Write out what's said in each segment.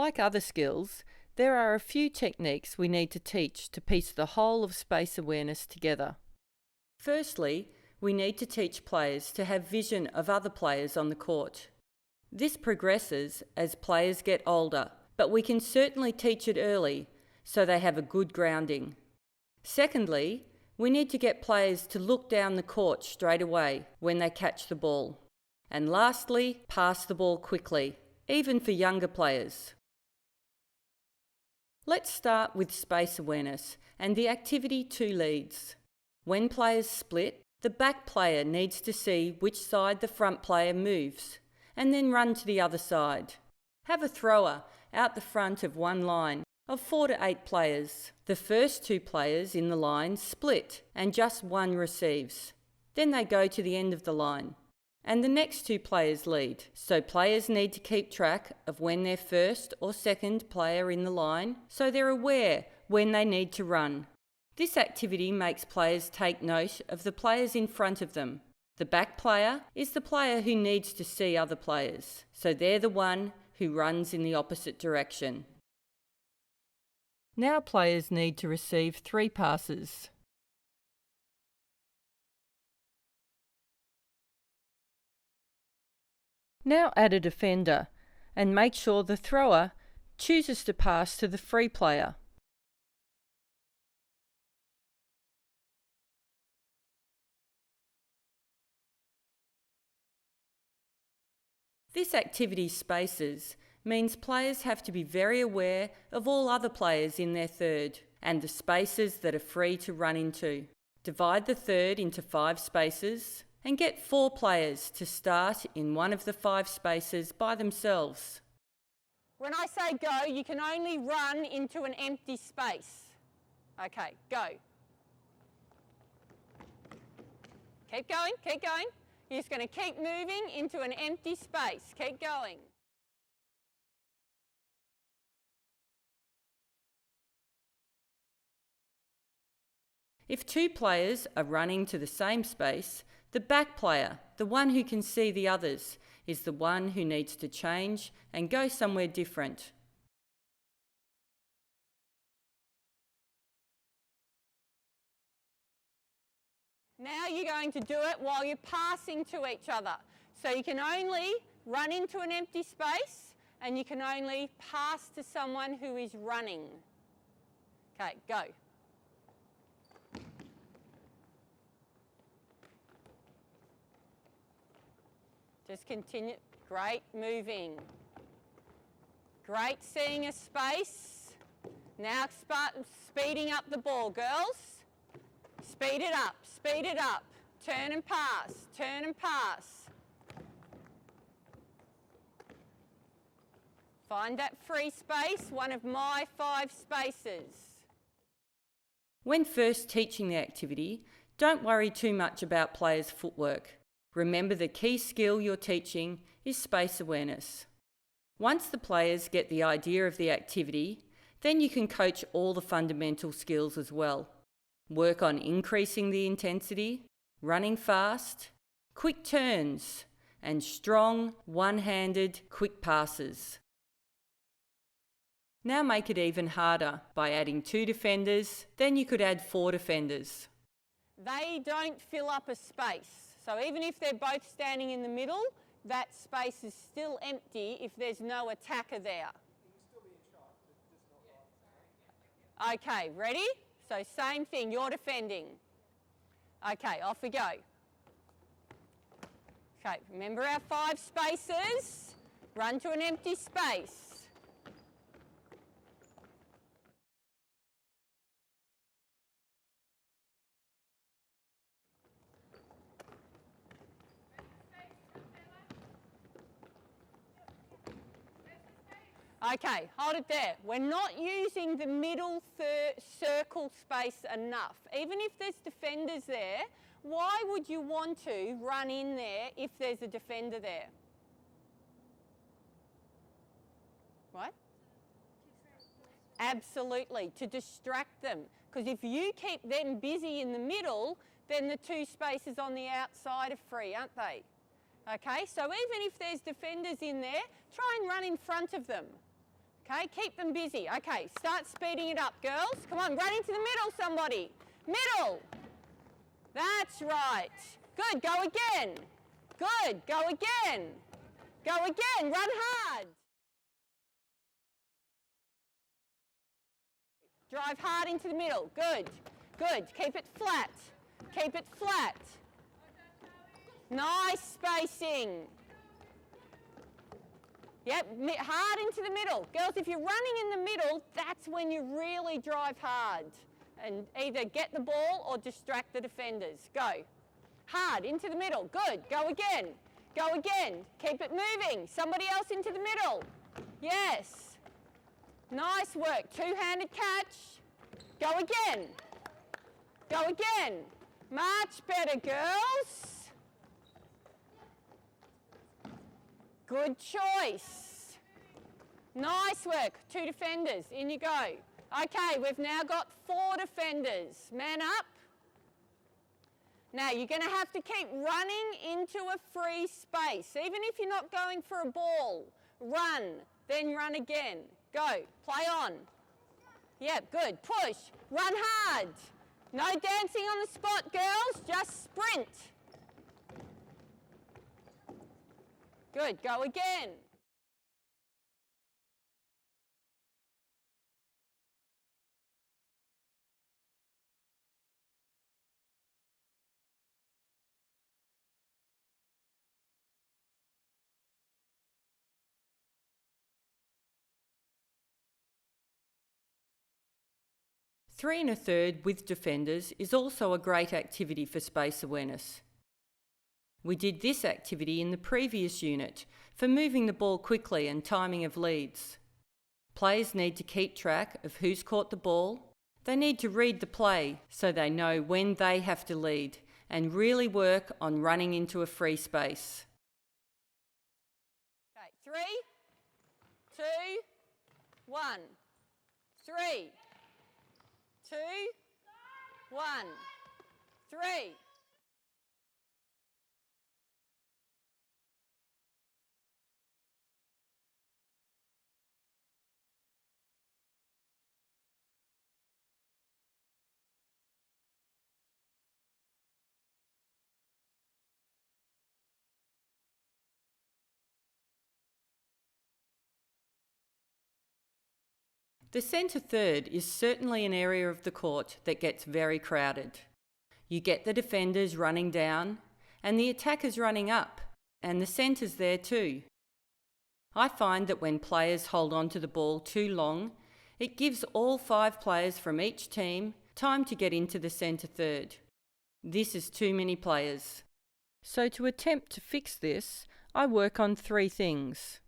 Like other skills, there are a few techniques we need to teach to piece the whole of space awareness together. Firstly, we need to teach players to have vision of other players on the court. This progresses as players get older, but we can certainly teach it early so they have a good grounding. Secondly, we need to get players to look down the court straight away when they catch the ball. And lastly, pass the ball quickly, even for younger players. Let's start with space awareness and the activity 2 leads. When players split, the back player needs to see which side the front player moves and then run to the other side. Have a thrower out the front of one line of 4 to 8 players. The first 2 players in the line split and just one receives. Then they go to the end of the line and the next 2 players lead. So players need to keep track of when they're first or second player in the line so they're aware when they need to run. This activity makes players take note of the players in front of them. The back player is the player who needs to see other players, so they're the one who runs in the opposite direction. Now players need to receive 3 passes. Now add a defender and make sure the thrower chooses to pass to the free player. This activity spaces means players have to be very aware of all other players in their third and the spaces that are free to run into. Divide the third into 5 spaces and get 4 players to start in one of the 5 spaces by themselves. When I say go, you can only run into an empty space. Okay, go. Keep going, keep going. You're just going to keep moving into an empty space. Keep going. If 2 players are running to the same space, the back player, the one who can see the others, is the one who needs to change and go somewhere different. Now you're going to do it while you're passing to each other. So you can only run into an empty space and you can only pass to someone who is running. Okay, go. Just continue. Great moving. Great seeing a space. Now speeding up the ball, girls. Speed it up, speed it up. Turn and pass, turn and pass. Find that free space, one of my 5 spaces. When first teaching the activity, don't worry too much about players' footwork. Remember, the key skill you're teaching is space awareness. Once the players get the idea of the activity, then you can coach all the fundamental skills as well. Work on increasing the intensity, running fast, quick turns, and strong, one-handed, quick passes. Now make it even harder by adding 2 defenders, then you could add 4 defenders. They don't fill up a space. So even if they're both standing in the middle, that space is still empty if there's no attacker there. Okay, ready? So same thing, you're defending. Okay, off we go. Okay, remember our 5 spaces. Run to an empty space. Okay, hold it there. We're not using the middle circle space enough. Even if there's defenders there, why would you want to run in there if there's a defender there? What? Absolutely, to distract them. Because if you keep them busy in the middle, then the 2 spaces on the outside are free, aren't they? Okay, so even if there's defenders in there, try and run in front of them. Okay, keep them busy. Okay, start speeding it up, girls. Come on, run into the middle, somebody. Middle. That's right. Good, go again. Good, go again. Go again, run hard. Drive hard into the middle. Good, good. Keep it flat. Keep it flat. Nice spacing. Yep, hard into the middle. Girls, if you're running in the middle, that's when you really drive hard and either get the ball or distract the defenders. Go. Hard into the middle. Good. Go again. Go again. Keep it moving. Somebody else into the middle. Yes. Nice work. Two-handed catch. Go again. Go again. Much better, girls. Good choice. Nice work. Two defenders. In you go. Okay, we've now got 4 defenders. Man up. Now you're going to have to keep running into a free space. Even if you're not going for a ball, run, then run again. Go. Play on. Yep, good. Push. Run hard. No dancing on the spot, girls. Just sprint. Good, go again. Three and a third with defenders is also a great activity for space awareness. We did this activity in the previous unit for moving the ball quickly and timing of leads. Players need to keep track of who's caught the ball. They need to read the play so they know when they have to lead and really work on running into a free space. Okay, 3, 2, 1. 3, 2, 1. 3. The centre third is certainly an area of the court that gets very crowded. You get the defenders running down and the attackers running up, and the centres there too. I find that when players hold on to the ball too long, it gives all 5 players from each team time to get into the centre third. This is too many players. So to attempt to fix this, I work on 3 things.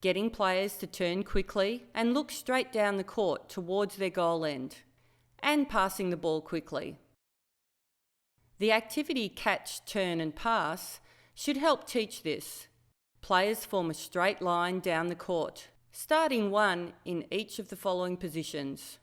Getting players to turn quickly and look straight down the court towards their goal end, and passing the ball quickly. The activity catch, turn and pass should help teach this. Players form a straight line down the court, starting 1 in each of the following positions: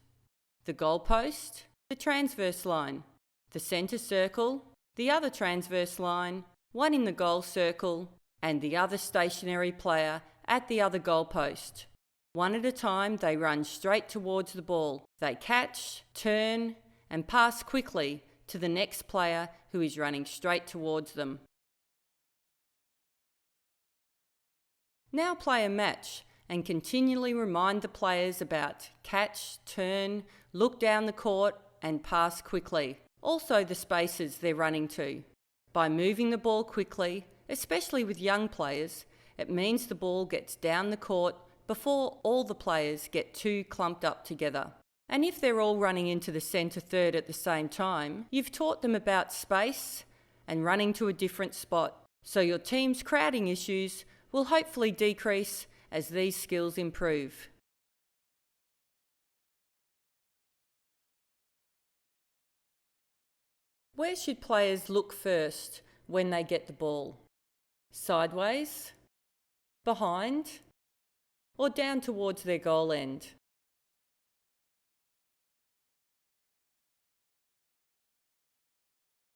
the goal post, the transverse line, the centre circle, the other transverse line, 1 in the goal circle, and the other stationary player at the other goal post. 1 at a time, they run straight towards the ball. They catch, turn, and pass quickly to the next player who is running straight towards them. Now play a match and continually remind the players about catch, turn, look down the court, and pass quickly. Also the spaces they're running to. By moving the ball quickly, especially with young players, it means the ball gets down the court before all the players get too clumped up together. And if they're all running into the centre third at the same time, you've taught them about space and running to a different spot, so your team's crowding issues will hopefully decrease as these skills improve. Where should players look first when they get the ball? Sideways, behind, or down towards their goal end?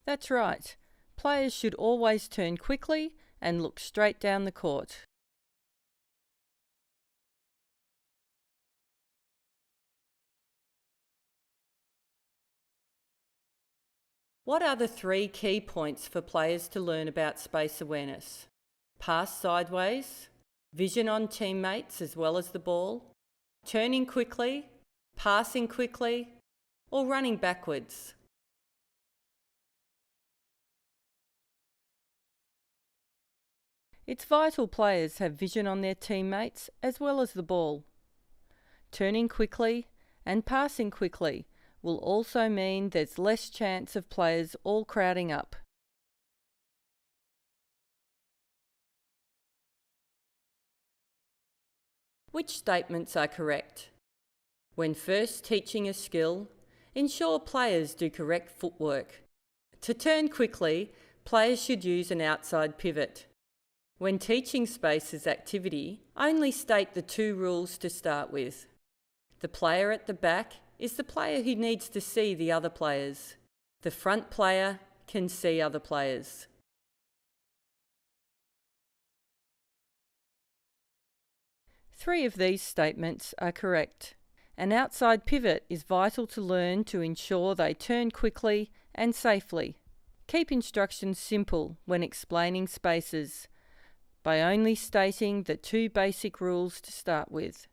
That's right. Players should always turn quickly and look straight down the court. What are the 3 key points for players to learn about space awareness? Pass sideways, vision on teammates as well as the ball, turning quickly, passing quickly, or running backwards. It's vital players have vision on their teammates as well as the ball. Turning quickly and passing quickly will also mean there's less chance of players all crowding up. Which statements are correct? When first teaching a skill, ensure players do correct footwork. To turn quickly, players should use an outside pivot. When teaching spaces activity, only state the 2 rules to start with. The player at the back is the player who needs to see the other players. The front player can see other players. Three of these statements are correct. An outside pivot is vital to learn to ensure they turn quickly and safely. Keep instructions simple when explaining spaces, by only stating the 2 basic rules to start with.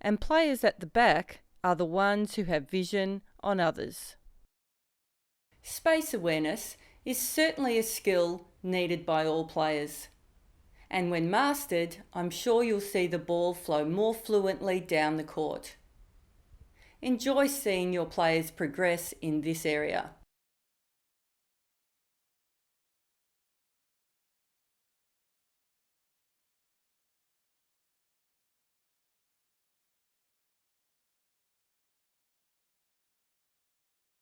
And players at the back are the ones who have vision on others. Space awareness is certainly a skill needed by all players. And when mastered, I'm sure you'll see the ball flow more fluently down the court. Enjoy seeing your players progress in this area.